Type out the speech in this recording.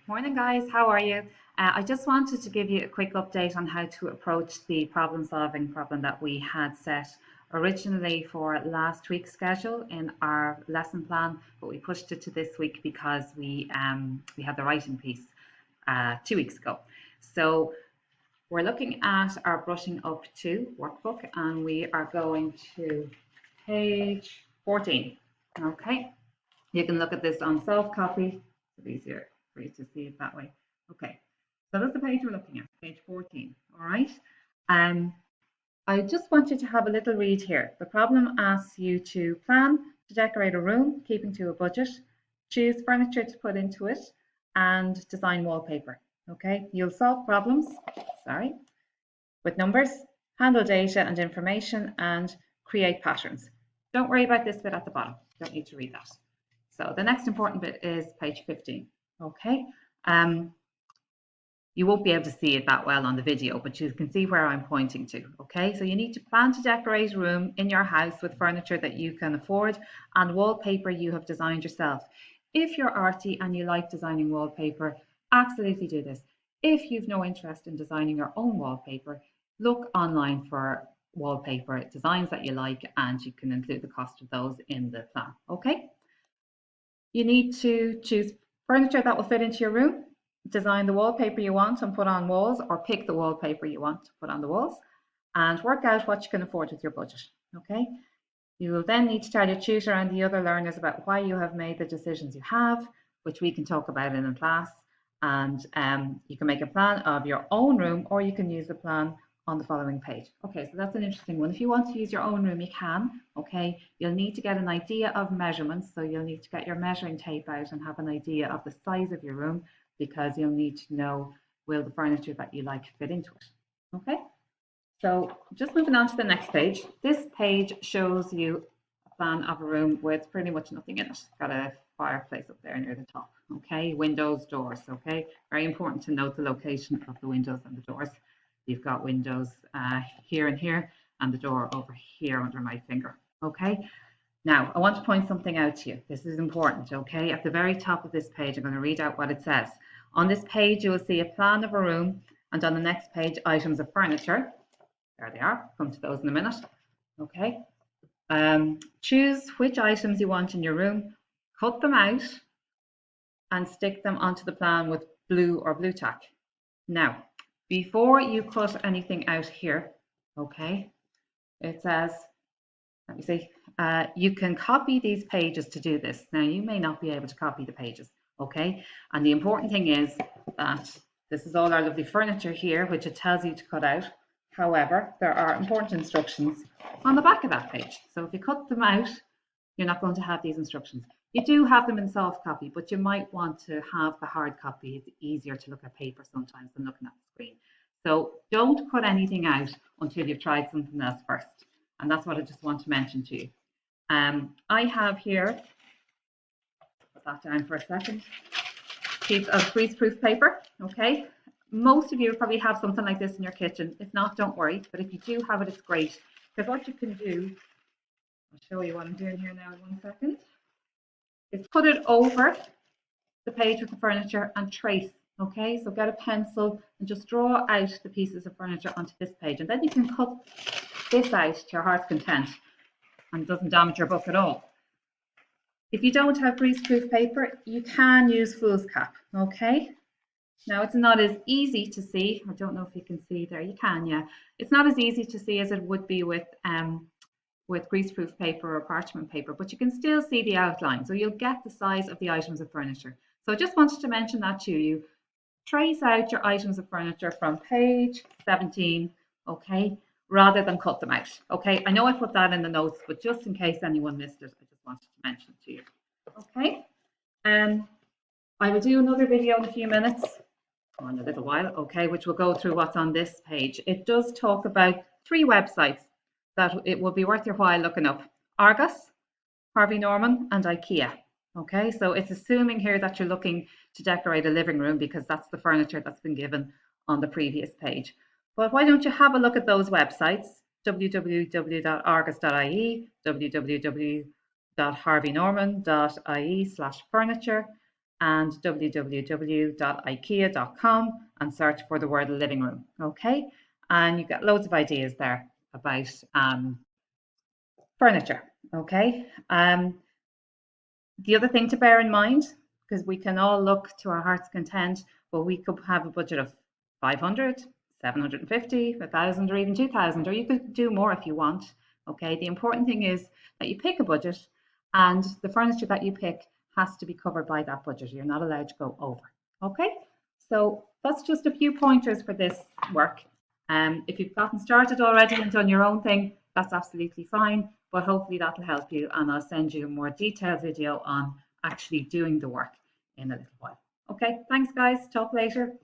Morning, guys. How are you? I just wanted to give you a quick update on how to approach the problem-solving problem that we had set originally for last week's schedule in our lesson plan, but we pushed it to this week because we had the writing piece 2 weeks ago. So we're looking at our brushing up to workbook, and we are going to page 14. Okay. You can look at this on soft copy. It's easier for you to see it that way. Okay, so that's the page we're looking at, page 14. All right. I just want you to have a little read here. The problem asks you to plan to decorate a room, keeping to a budget, choose furniture to put into it, and design wallpaper. Okay, you'll solve problems, with numbers, handle data and information, and create patterns. Don't worry about this bit at the bottom. Don't need to read that. So the next important bit is page 15. Okay. You won't be able to see it that well on the video, but you can see where I'm pointing to. Okay, so you need to plan to decorate a room in your house with furniture that you can afford and wallpaper you have designed yourself. If you're arty and you like designing wallpaper, absolutely do this. If you've no interest in designing your own wallpaper, look online for wallpaper designs that you like, and you can include the cost of those in the plan. Okay. You need to choose furniture that will fit into your room, design the wallpaper you want and put on walls, or pick the wallpaper you want to put on the walls, and work out what you can afford with your budget. Okay. You will then need to tell your tutor and the other learners about why you have made the decisions you have, which we can talk about in class. And you can make a plan of your own room, or you can use the plan on the following page. Okay, so that's an interesting one. If you want to use your own room, you can. Okay, you'll need to get an idea of measurements. So you'll need to get your measuring tape out and have an idea of the size of your room, because you'll need to know, will the furniture that you like fit into it. Okay, so just moving on to the next page. This page shows you a plan of a room with pretty much nothing in it. Got a fireplace up there near the top. Okay, windows, doors. Okay, very important to note the location of the windows and the doors. You've got windows here and here, and the door over here under my finger. Okay, now I want to point something out to you. This is important. Okay, at the very top of this page, I'm going to read out what it says. On this page, you will see a plan of a room, and on the next page, items of furniture. There they are. Come to those in a minute. Okay. Choose which items you want in your room, cut them out, and stick them onto the plan with blue or blue tack. Now, before you cut anything out here, okay, it says, let me see, you can copy these pages to do this. Now, you may not be able to copy the pages, okay? And the important thing is that this is all our lovely furniture here, which it tells you to cut out. However, there are important instructions on the back of that page. So if you cut them out, you're not going to have these instructions. You do have them in soft copy, but you might want to have the hard copy. It's easier to look at paper sometimes than looking at the screen. So don't cut anything out until you've tried something else first. And that's what I just want to mention to you. I have here, put that down for a second, piece of greaseproof paper, okay? Most of you probably have something like this in your kitchen. If not, don't worry. But if you do have it, it's great. Because what you can do, I'll show you what I'm doing here now in 1 second, is put it over the page with the furniture and trace. Okay, so get a pencil and just draw out the pieces of furniture onto this page. And then you can cut this out to your heart's content, and it doesn't damage your book at all. If you don't have greaseproof paper, you can use foolscap. Okay, now it's not as easy to see. I don't know if you can see there. You can, yeah. It's not as easy to see as it would be with greaseproof paper or parchment paper, but you can still see the outline. So you'll get the size of the items of furniture. So I just wanted to mention that to you. Trace out your items of furniture from page 17, okay, rather than cut them out. Okay, I know I put that in the notes, but just in case anyone missed it, I just wanted to mention it to you. Okay, I will do another video in a few minutes, or in a little while, okay, which will go through what's on this page. It does talk about 3 websites that it will be worth your while looking up: Argos, Harvey Norman, and IKEA. Okay, so it's assuming here that you're looking to decorate a living room, because that's the furniture that's been given on the previous page. But why don't you have a look at those websites: www.argos.ie, www.harveynorman.ie/furniture, and www.ikea.com and search for the word living room. Okay, and you get loads of ideas there about furniture. Okay, the other thing to bear in mind, because we can all look to our heart's content, but we could have a budget of 500, 750, 1,000, or even 2,000, or you could do more if you want. Okay, the important thing is that you pick a budget, and the furniture that you pick has to be covered by that budget. You're not allowed to go over. Okay, so that's just a few pointers for this work. If you've gotten started already and done your own thing, that's absolutely fine, but hopefully that'll help you, and I'll send you a more detailed video on actually doing the work in a little while. Okay, thanks guys, talk later.